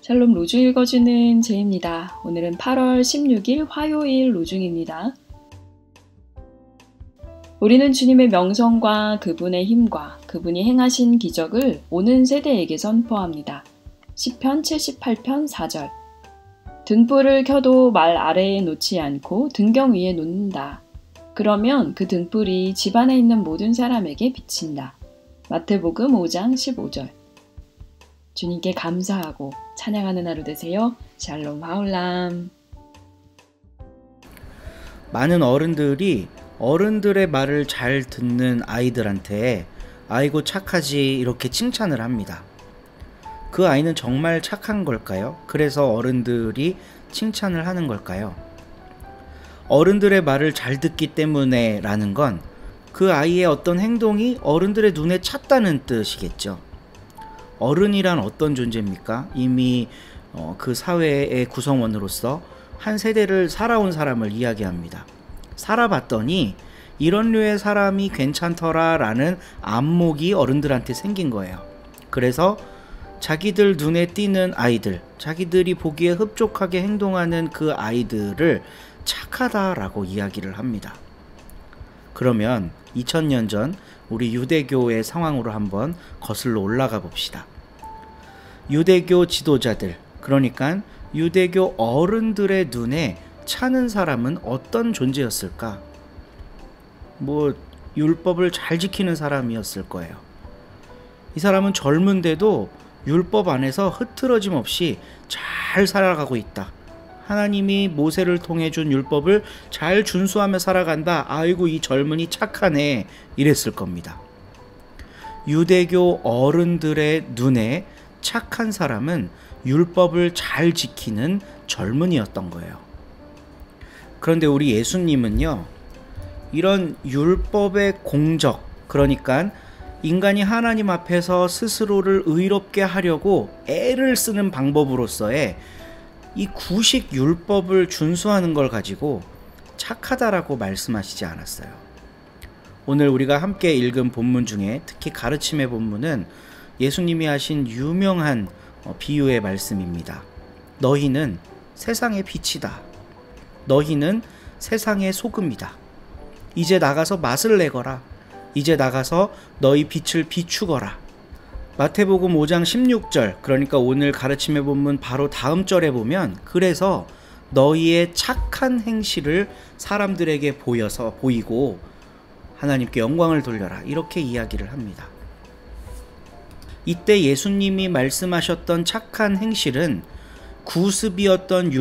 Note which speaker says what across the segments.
Speaker 1: 샬롬 로중 읽어주는 제입니다. 오늘은 8월 16일 화요일 로중입니다. 우리는 주님의 명성과 그분의 힘과 그분이 행하신 기적을 오는 세대에게 선포합니다. 시편 78편 4절. 등불을 켜도 말 아래에 놓지 않고 등경 위에 놓는다. 그러면 그 등불이 집안에 있는 모든 사람에게 비친다. 마태복음 5장 15절. 주님께 감사하고 찬양하는 하루 되세요. 샬롬 하울람.
Speaker 2: 많은 어른들이 어른들의 말을 잘 듣는 아이들한테 아이고 착하지 이렇게 칭찬을 합니다. 그 아이는 정말 착한 걸까요? 그래서 어른들이 칭찬을 하는 걸까요? 어른들의 말을 잘 듣기 때문에 라는 건 그 아이의 어떤 행동이 어른들의 눈에 찼다는 뜻이겠죠. 어른이란 어떤 존재입니까? 이미 그 사회의 구성원으로서 한 세대를 살아온 사람을 이야기합니다. 살아봤더니 이런 류의 사람이 괜찮더라 라는 안목이 어른들한테 생긴 거예요. 그래서 자기들 눈에 띄는 아이들, 자기들이 보기에 흡족하게 행동하는 그 아이들을 착하다라고 이야기를 합니다. 그러면 2000년 전 우리 유대교의 상황으로 한번 거슬러 올라가 봅시다. 유대교 지도자들, 그러니까 유대교 어른들의 눈에 차는 사람은 어떤 존재였을까? 율법을 잘 지키는 사람이었을 거예요. 이 사람은 젊은데도 율법 안에서 흐트러짐 없이 잘 살아가고 있다. 하나님이 모세를 통해 준 율법을 잘 준수하며 살아간다. 아이고 이 젊은이 착하네. 이랬을 겁니다. 유대교 어른들의 눈에 착한 사람은 율법을 잘 지키는 젊은이였던 거예요. 그런데 우리 예수님은요, 이런 율법의 공적, 그러니까 인간이 하나님 앞에서 스스로를 의롭게 하려고 애를 쓰는 방법으로서의 이 구식 율법을 준수하는 걸 가지고 착하다라고 말씀하시지 않았어요. 오늘 우리가 함께 읽은 본문 중에 특히 가르침의 본문은 예수님이 하신 유명한 비유의 말씀입니다. 너희는 세상의 빛이다. 너희는 세상의 소금이다. 이제 나가서 맛을 내거라. 이제 나가서 너희 빛을 비추거라. 마태복음 5장 16절, 그러니까 오늘 가르침의 본문 바로 다음 절에 보면 그래서 너희의 착한 행실을 사람들에게 보이고 하나님께 영광을 돌려라. 이렇게 이야기를 합니다. 이때 예수님이 말씀하셨던 착한 행실은 구습이었던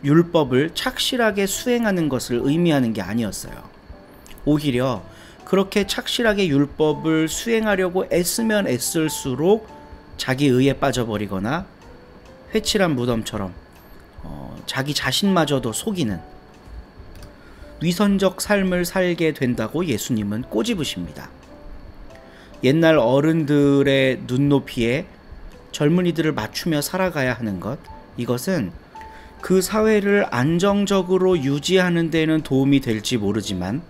Speaker 2: 율법을 착실하게 수행하는 것을 의미하는 게 아니었어요. 오히려 그렇게 착실하게 율법을 수행하려고 애쓰면 애쓸수록 자기 의에 빠져버리거나 회칠한 무덤처럼 자기 자신마저도 속이는 위선적 삶을 살게 된다고 예수님은 꼬집으십니다. 옛날 어른들의 눈높이에 젊은이들을 맞추며 살아가야 하는 것, 이것은 그 사회를 안정적으로 유지하는 데는 도움이 될지 모르지만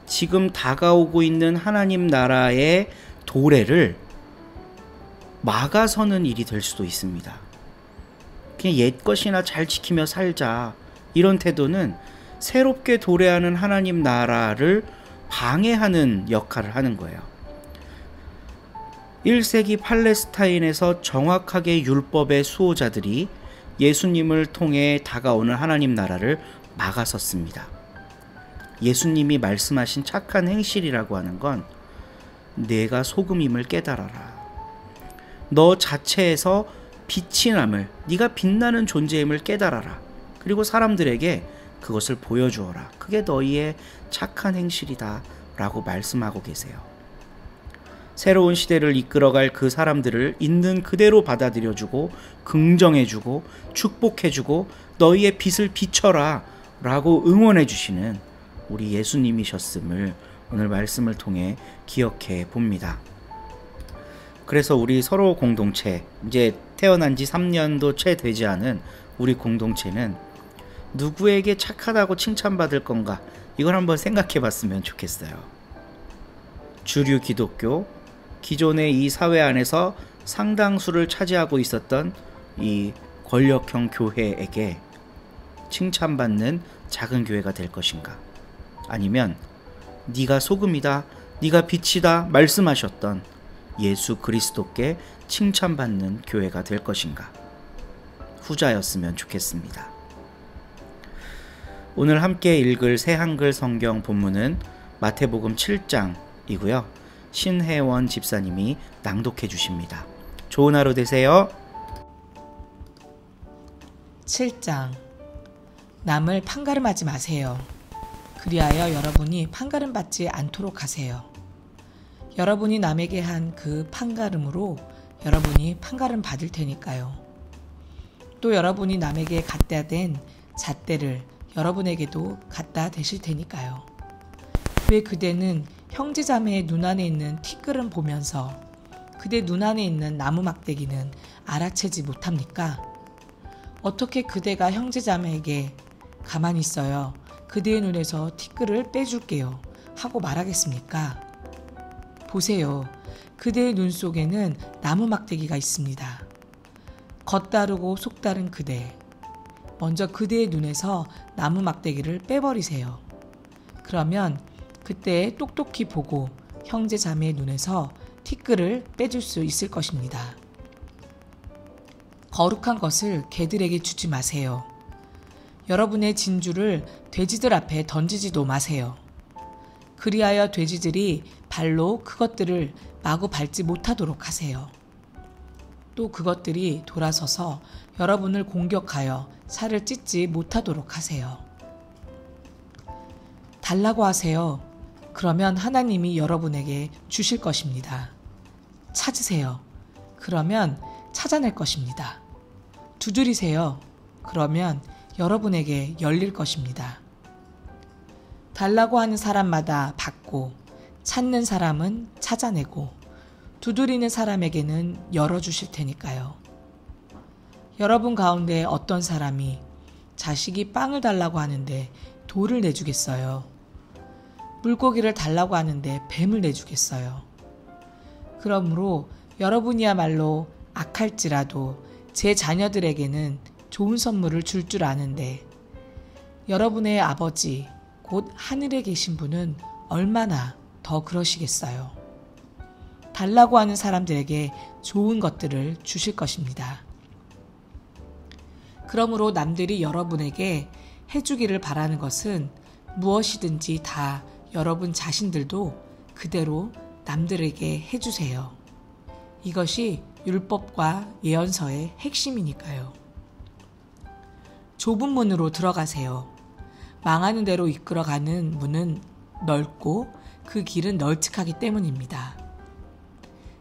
Speaker 2: 지금 다가오고 있는 하나님 나라의 도래를 막아서는 일이 될 수도 있습니다. 그냥 옛것이나 잘 지키며 살자, 이런 태도는 새롭게 도래하는 하나님 나라를 방해하는 역할을 하는 거예요. 1세기 팔레스타인에서 정확하게 율법의 수호자들이 예수님을 통해 다가오는 하나님 나라를 막아섰습니다. 예수님이 말씀하신 착한 행실이라고 하는 건 내가 소금임을 깨달아라. 너 자체에서 빛이 남을, 네가 빛나는 존재임을 깨달아라. 그리고 사람들에게 그것을 보여주어라. 그게 너희의 착한 행실이다 라고 말씀하고 계세요. 새로운 시대를 이끌어갈 그 사람들을 있는 그대로 받아들여주고 긍정해주고 축복해주고 너희의 빛을 비춰라 라고 응원해주시는 우리 예수님이셨음을 오늘 말씀을 통해 기억해 봅니다. 그래서 우리 서로 공동체, 이제 태어난 지 3년도 채 되지 않은 우리 공동체는 누구에게 착하다고 칭찬받을 건가, 이걸 한번 생각해 봤으면 좋겠어요. 주류 기독교, 기존의 이 사회 안에서 상당수를 차지하고 있었던 이 권력형 교회에게 칭찬받는 작은 교회가 될 것인가? 아니면 네가 소금이다, 네가 빛이다 말씀하셨던 예수 그리스도께 칭찬받는 교회가 될 것인가? 후자였으면 좋겠습니다. 오늘 함께 읽을 새 한글 성경 본문은 마태복음 7장이고요. 신혜원 집사님이 낭독해 주십니다. 좋은 하루 되세요.
Speaker 3: 7장. 남을 판가름하지 마세요. 그리하여 여러분이 판가름 받지 않도록 하세요. 여러분이 남에게 한 그 판가름으로 여러분이 판가름 받을 테니까요. 또 여러분이 남에게 갖다 댄 잣대를 여러분에게도 갖다 대실 테니까요. 왜 그대는 형제자매의 눈 안에 있는 티끌은 보면서 그대 눈 안에 있는 나무 막대기는 알아채지 못합니까? 어떻게 그대가 형제자매에게 가만히 있어요, 그대의 눈에서 티끌을 빼줄게요 하고 말하겠습니까? 보세요. 그대의 눈 속에는 나무 막대기가 있습니다. 겉다르고 속다른 그대. 먼저 그대의 눈에서 나무 막대기를 빼버리세요. 그러면 그때 똑똑히 보고 형제 자매의 눈에서 티끌을 빼줄 수 있을 것입니다. 거룩한 것을 개들에게 주지 마세요. 여러분의 진주를 돼지들 앞에 던지지도 마세요. 그리하여 돼지들이 발로 그것들을 마구 밟지 못하도록 하세요. 또 그것들이 돌아서서 여러분을 공격하여 살을 찢지 못하도록 하세요. 달라고 하세요. 그러면 하나님이 여러분에게 주실 것입니다. 찾으세요. 그러면 찾아낼 것입니다. 두드리세요. 그러면 여러분에게 열릴 것입니다. 달라고 하는 사람마다 받고, 찾는 사람은 찾아내고, 두드리는 사람에게는 열어주실 테니까요. 여러분 가운데 어떤 사람이 자식이 빵을 달라고 하는데 돌을 내주겠어요? 물고기를 달라고 하는데 뱀을 내주겠어요? 그러므로 여러분이야말로 악할지라도 제 자녀들에게는 좋은 선물을 줄 줄 아는데 여러분의 아버지 곧 하늘에 계신 분은 얼마나 더 그러시겠어요. 달라고 하는 사람들에게 좋은 것들을 주실 것입니다. 그러므로 남들이 여러분에게 해주기를 바라는 것은 무엇이든지 다 여러분 자신들도 그대로 남들에게 해주세요. 이것이 율법과 예언서의 핵심이니까요. 좁은 문으로 들어가세요. 망하는 대로 이끌어가는 문은 넓고 그 길은 널찍하기 때문입니다.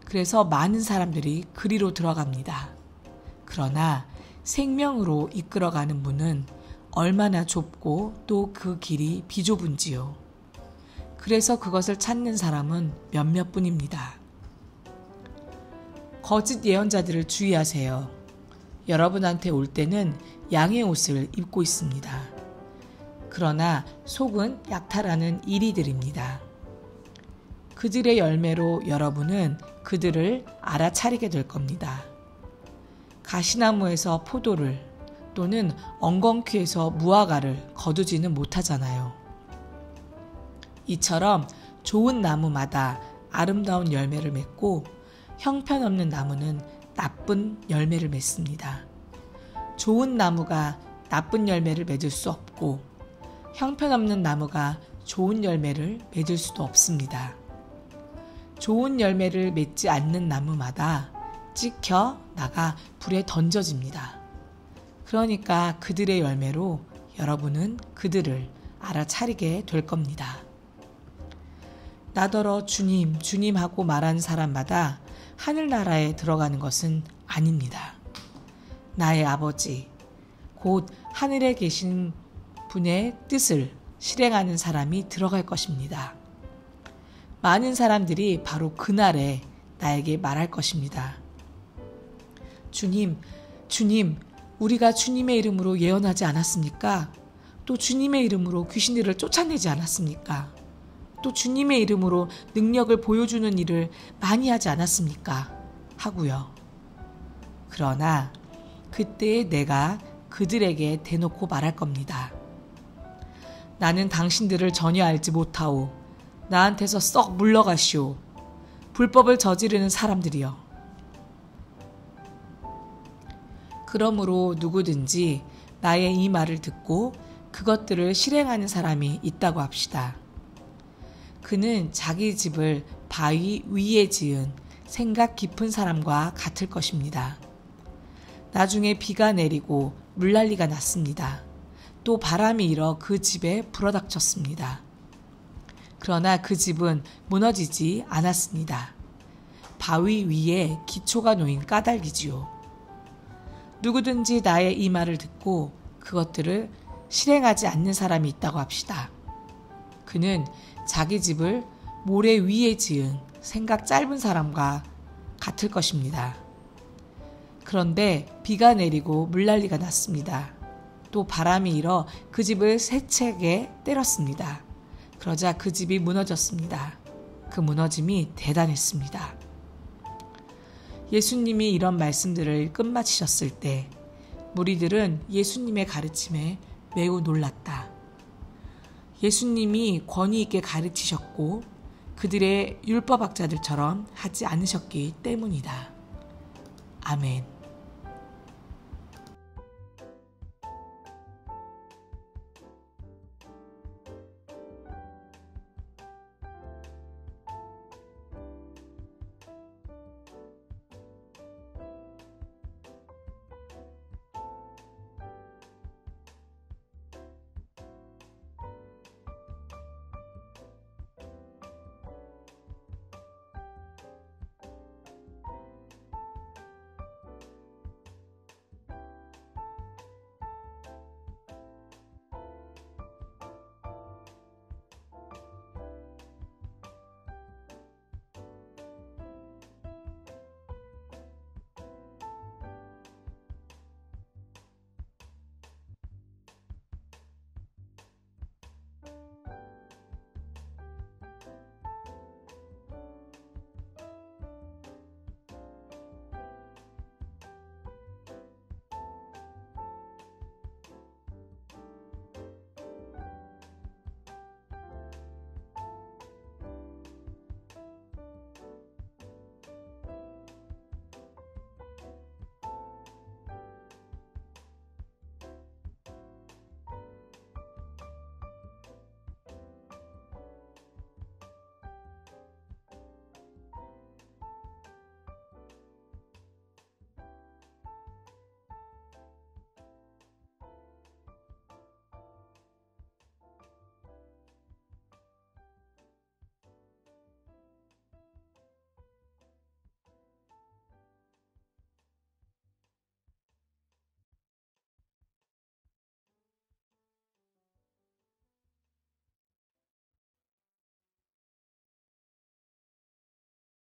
Speaker 3: 그래서 많은 사람들이 그리로 들어갑니다. 그러나 생명으로 이끌어가는 문은 얼마나 좁고 또 그 길이 비좁은지요. 그래서 그것을 찾는 사람은 몇몇 뿐입니다. 거짓 예언자들을 주의하세요. 여러분한테 올 때는 양의 옷을 입고 있습니다. 그러나 속은 약탈하는 이리들입니다. 그들의 열매로 여러분은 그들을 알아차리게 될 겁니다. 가시나무에서 포도를 또는 엉겅퀴에서 무화과를 거두지는 못하잖아요. 이처럼 좋은 나무마다 아름다운 열매를 맺고 형편없는 나무는 나쁜 열매를 맺습니다. 좋은 나무가 나쁜 열매를 맺을 수 없고 형편없는 나무가 좋은 열매를 맺을 수도 없습니다. 좋은 열매를 맺지 않는 나무마다 찍혀 나가 불에 던져집니다. 그러니까 그들의 열매로 여러분은 그들을 알아차리게 될 겁니다. 나더러 주님, 주님 하고 말하는 사람마다 하늘나라에 들어가는 것은 아닙니다. 나의 아버지, 곧 하늘에 계신 분의 뜻을 실행하는 사람이 들어갈 것입니다. 많은 사람들이 바로 그날에 나에게 말할 것입니다. 주님, 주님, 우리가 주님의 이름으로 예언하지 않았습니까? 또 주님의 이름으로 귀신들을 쫓아내지 않았습니까? 또 주님의 이름으로 능력을 보여주는 일을 많이 하지 않았습니까? 하고요. 그러나 그때에 내가 그들에게 대놓고 말할 겁니다. 나는 당신들을 전혀 알지 못하오. 나한테서 썩 물러가시오. 불법을 저지르는 사람들이여. 그러므로 누구든지 나의 이 말을 듣고 그것들을 실행하는 사람이 있다고 합시다. 그는 자기 집을 바위 위에 지은 생각 깊은 사람과 같을 것입니다. 나중에 비가 내리고 물난리가 났습니다. 또 바람이 일어 그 집에 불어닥쳤습니다. 그러나 그 집은 무너지지 않았습니다. 바위 위에 기초가 놓인 까닭이지요. 누구든지 나의 이 말을 듣고 그것들을 실행하지 않는 사람이 있다고 합시다. 그는 자기 집을 모래 위에 지은 생각 짧은 사람과 같을 것입니다. 그런데 비가 내리고 물난리가 났습니다. 또 바람이 일어 그 집을 세차게 때렸습니다. 그러자 그 집이 무너졌습니다. 그 무너짐이 대단했습니다. 예수님이 이런 말씀들을 끝마치셨을 때 무리들은 예수님의 가르침에 매우 놀랐다. 예수님이 권위 있게 가르치셨고 그들의 율법학자들처럼 하지 않으셨기 때문이다. 아멘.